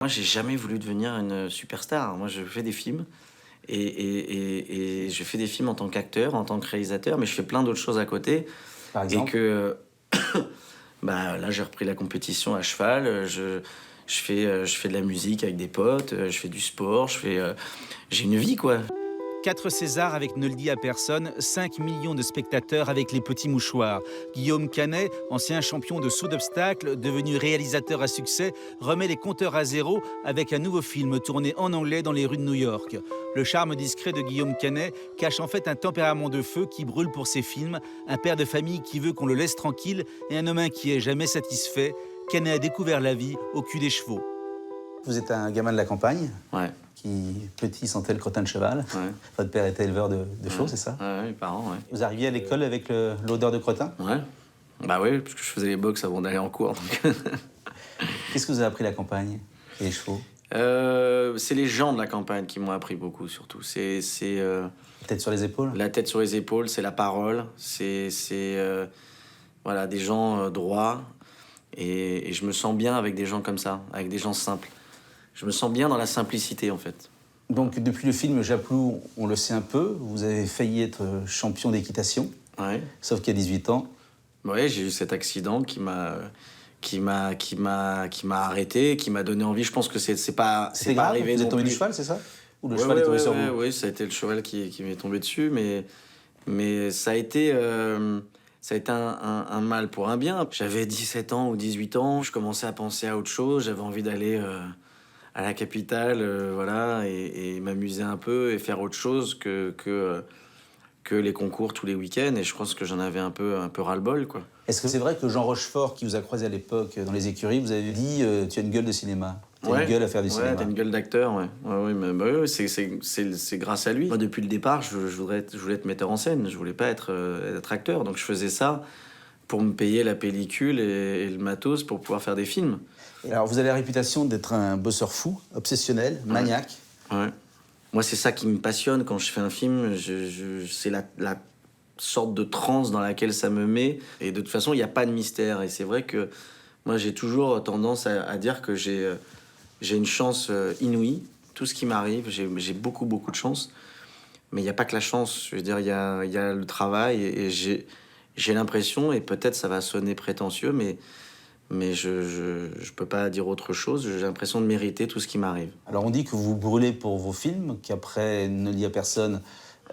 Moi, j'ai jamais voulu devenir une superstar. Moi, je fais des films et je fais des films en tant qu'acteur, en tant que réalisateur, mais je fais plein d'autres choses à côté Par et exemple? que, bah, là, j'ai repris la compétition à cheval, je fais de la musique avec des potes, je fais du sport, j'ai une vie, quoi. 4 Césars avec Ne le dis à personne, 5 millions de spectateurs avec Les Petits Mouchoirs. Guillaume Canet, ancien champion de saut d'obstacle, devenu réalisateur à succès, remet les compteurs à zéro avec un nouveau film tourné en anglais dans les rues de New York. Le charme discret de Guillaume Canet cache en fait un tempérament de feu qui brûle pour ses films, un père de famille qui veut qu'on le laisse tranquille et un homme inquiet jamais satisfait. Canet a découvert la vie au cul des chevaux. Vous êtes un gamin de la campagne Ouais, qui, petit, sentait le crottin de cheval. ouais, Votre père était éleveur de chevaux, ouais, c'est ça? ouais, mes parents, ouais. Vous arriviez à l'école avec l'odeur de crottin? Ouais, bah oui, parce que je faisais les box avant d'aller en cours, donc. Qu'est-ce que vous avez appris la campagne et les chevaux? C'est les gens de la campagne qui m'ont appris beaucoup, surtout. Tête sur les épaules? La tête sur les épaules, c'est la parole, voilà, des gens droits. Et je me sens bien avec des gens comme ça, avec des gens simples. Je me sens bien dans la simplicité, en fait. Donc, depuis le film Japlou, on le sait un peu, vous avez failli être champion d'équitation, Ouais. sauf qu'à 18 ans, Ouais, j'ai eu cet accident qui m'a arrêté, qui m'a donné envie. Je pense que c'est pas c'était pas grave, arrivé vous êtes non tombé du plus. cheval, c'est ça? Ou le Ouais, cheval est ouais, tombé ouais, sur ouais, vous? ouais, ça a été le cheval qui m'est tombé dessus, mais ça a été un mal pour un bien. J'avais 17 ans ou 18 ans, je commençais à penser à autre chose, j'avais envie d'aller à la capitale, voilà, et m'amuser un peu et faire autre chose que les concours tous les week-ends, et je pense que j'en avais un peu ras-le-bol, quoi. Est-ce que c'est vrai que Jean Rochefort, qui vous a croisé à l'époque dans les écuries, vous avez dit tu as une gueule de cinéma, tu as Ouais, une gueule à faire du ouais, cinéma? t'as une gueule d'acteur, ouais. Ouais, ouais, mais bah, ouais, c'est grâce à lui. Moi, depuis le départ, je voulais être metteur en scène, je voulais pas être acteur, donc je faisais ça pour me payer la pellicule et le matos pour pouvoir faire des films. Alors, vous avez la réputation d'être un bosseur fou, obsessionnel, maniaque. Ouais. Moi, c'est ça qui me passionne quand je fais un film, c'est la sorte de transe dans laquelle ça me met, et de toute façon, il n'y a pas de mystère, et c'est vrai que moi, j'ai toujours tendance à dire que j'ai une chance inouïe. Tout ce qui m'arrive, j'ai beaucoup, beaucoup de chance. Mais il n'y a pas que la chance. Je veux dire, il y a le travail et j'ai l'impression, et peut-être ça va sonner prétentieux, mais je peux pas dire autre chose. J'ai l'impression de mériter tout ce qui m'arrive. Alors, on dit que vous brûlez pour vos films, qu'après Ne le dit à personne,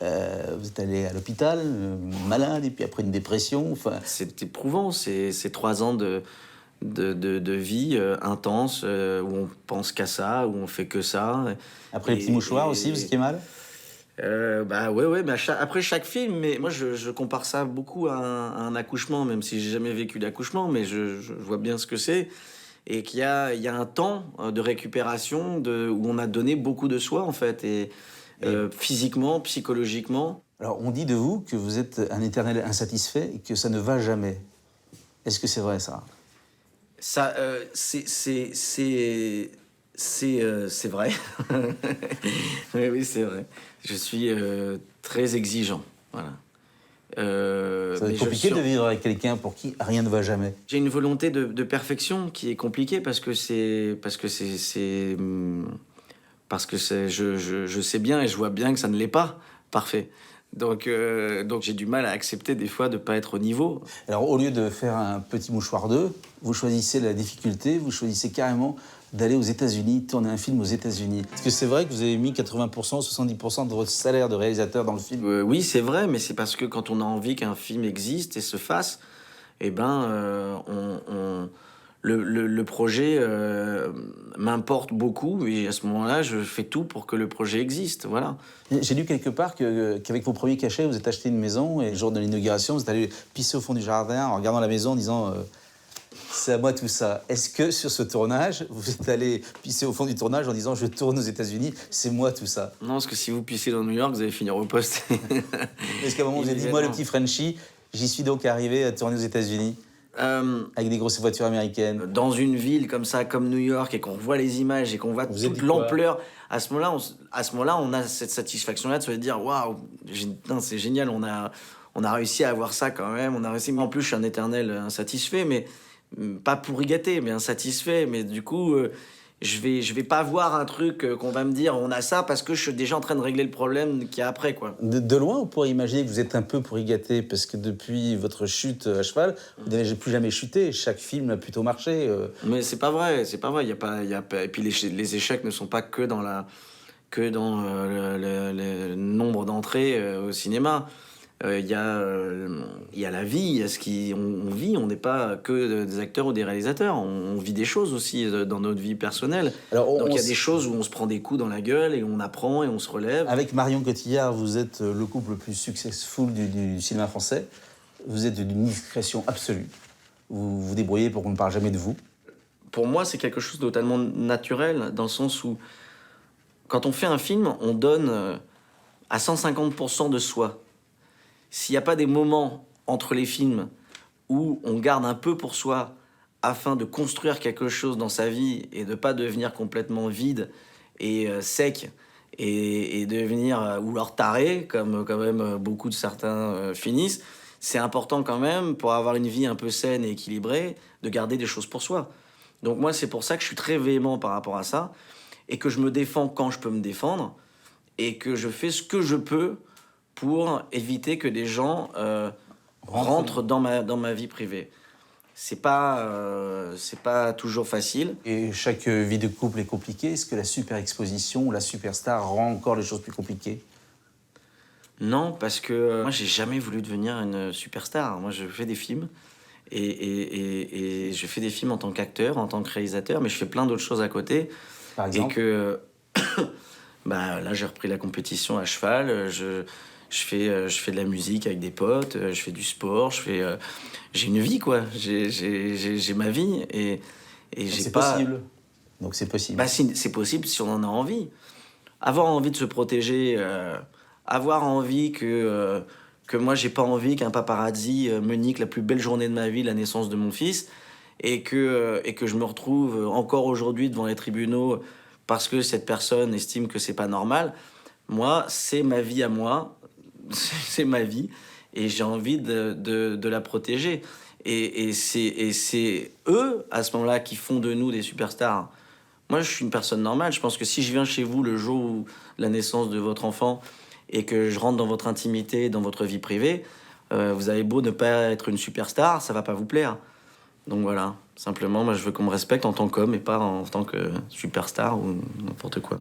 vous êtes allé à l'hôpital, malade, et puis après une dépression. Enfin, C'est éprouvant. C'est 3 ans de vie intense où on pense qu'à ça, où on fait que ça. après les petits mouchoirs aussi, vous étiez mal? Bah ouais, ouais, mais après chaque film, mais moi je compare ça beaucoup à un accouchement, même si j'ai jamais vécu d'accouchement, mais je vois bien ce que c'est. Et il y a un temps de récupération où on a donné beaucoup de soi, en fait, Et- physiquement, psychologiquement. Alors, on dit de vous que vous êtes un éternel insatisfait et que ça ne va jamais. Est-ce que c'est vrai, ça? Ça, c'est vrai. Oui, oui, c'est vrai. Je suis très exigeant, voilà. Ça va Mais être compliqué suis- de vivre avec quelqu'un pour qui rien ne va jamais. J'ai une volonté de perfection qui est compliquée parce que je sais bien et je vois bien que ça ne l'est pas parfait. Donc j'ai du mal à accepter des fois de ne pas être au niveau. Alors, au lieu de faire un petit mouchoir 2, vous choisissez la difficulté, vous choisissez carrément d'aller aux États-Unis, tourner un film aux États-Unis. Est-ce que c'est vrai que vous avez mis 80%, 70% de votre salaire de réalisateur dans le film? Oui, c'est vrai, mais c'est parce que quand on a envie qu'un film existe et se fasse, eh ben, le projet m'importe beaucoup, et à ce moment-là, je fais tout pour que le projet existe, voilà. J'ai lu quelque part qu'avec vos premiers cachets, vous êtes acheté une maison et le jour de l'inauguration, vous êtes allé pisser au fond du jardin en regardant la maison en disant c'est à moi tout ça. Est-ce que sur ce tournage, vous êtes allé pisser au fond du tournage en disant je tourne aux États-Unis, c'est moi tout ça? Non, parce que si vous pissez dans New York, vous allez finir au poste. Est-ce qu'à un moment vous avez dit moi le petit Frenchie, j'y suis donc arrivé à tourner aux États-Unis avec des grosses voitures américaines? Dans une ville comme ça, comme New York, et qu'on voit les images et qu'on voit Vous êtes toute dit quoi? l'ampleur, à ce moment-là, on a cette satisfaction-là de se dire waouh, putain, c'est génial, on a réussi à avoir ça quand même. On a réussi. En plus, je suis un éternel insatisfait, mais pas pourri gâté, mais insatisfait. Mais du coup, je vais pas voir un truc qu'on va me dire on a ça parce que je suis déjà en train de régler le problème qu'il y a après, quoi. De loin, on pourrait imaginer que vous êtes un peu pour y gâter, parce que depuis votre chute à cheval, vous n'avez plus jamais chuté. Chaque film a plutôt marché. Mais c'est pas vrai, c'est pas vrai. Il y a pas... Et puis les échecs ne sont pas que dans le nombre d'entrées au cinéma. Il y a la vie, il y a ce qui on vit. On n'est pas que des acteurs ou des réalisateurs. On vit des choses aussi dans notre vie personnelle. Alors, Donc il y a des choses où on se prend des coups dans la gueule et on apprend et on se relève. Avec Marion Cotillard, vous êtes le couple le plus successful du cinéma français. Vous êtes d'une discrétion absolue. Vous vous débrouillez pour qu'on ne parle jamais de vous. Pour moi, c'est quelque chose de totalement naturel, dans le sens où, quand on fait un film, on donne à 150% de soi. S'il n'y a pas des moments entre les films où on garde un peu pour soi afin de construire quelque chose dans sa vie et de ne pas devenir complètement vide et sec et devenir ou alors taré, comme quand même beaucoup de certains finissent, c'est important quand même, pour avoir une vie un peu saine et équilibrée, de garder des choses pour soi. Donc moi, c'est pour ça que je suis très véhément par rapport à ça, et que je me défends quand je peux me défendre, et que je fais ce que je peux pour éviter que des gens rentrent dans ma vie privée. C'est pas toujours facile. Et chaque vie de couple est compliquée. Est-ce que la super exposition ou la superstar rend encore les choses plus compliquées? Non, parce que moi, j'ai jamais voulu devenir une superstar. Moi, je fais des films, et je fais des films en tant qu'acteur, en tant que réalisateur, mais je fais plein d'autres choses à côté. Par exemple? Et que bah, là, j'ai repris la compétition à cheval, je fais de la musique avec des potes, je fais du sport, j'ai une vie, quoi. J'ai ma vie, et j'ai C'est pas... possible. Donc c'est possible. Bah, c'est possible si on en a envie. Avoir envie de se protéger, avoir envie que moi, j'ai pas envie qu'un paparazzi me nique la plus belle journée de ma vie, la naissance de mon fils, et que je me retrouve encore aujourd'hui devant les tribunaux parce que cette personne estime que c'est pas normal. Moi, c'est ma vie à moi, c'est ma vie, et j'ai envie de la protéger. Et c'est eux, à ce moment-là, qui font de nous des superstars. Moi, je suis une personne normale. Je pense que si je viens chez vous le jour où la naissance de votre enfant et que je rentre dans votre intimité, dans votre vie privée, vous avez beau ne pas être une superstar, ça va pas vous plaire. Donc voilà, simplement, moi, je veux qu'on me respecte en tant qu'homme et pas en tant que superstar ou n'importe quoi.